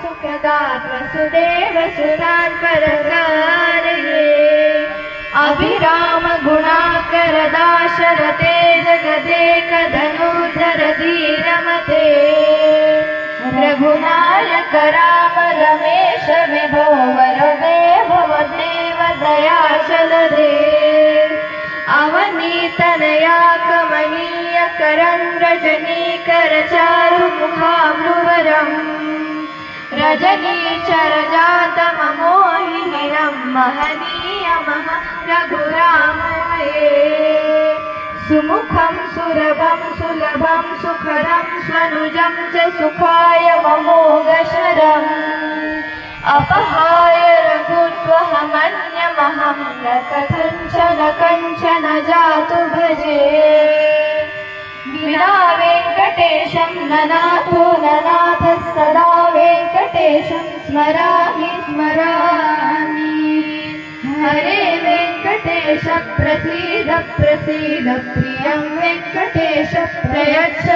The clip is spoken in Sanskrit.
सुखदात वसुदेव सुतान परकारये अभिराम गुणाकर दाशरथे जगदेक धनुर्धर धीरमते रघुनायक राम रमेश विभो वरदेव वदेव दयाचल दे अवनीतनया कमनीय करंद्रजनीकर चारु मुखाम्रुवरम् रजनीचरजातममोहिनीरं महनीयमः रघुरामये सुमुखं सुरभं सुलभं सुखदं स्वनुजं च सुखाय ममोघशरम् अपहाय रघुत्वहमन्यमहं न कथञ्चन जातु भजे विना वेङ्कटेशं ननाथो ननाथः सदा वेङ्कटेशं स्मरामि हरे वेङ्कटेश प्रसीद प्रसीद प्रियं वेङ्कटेश प्रयच्छ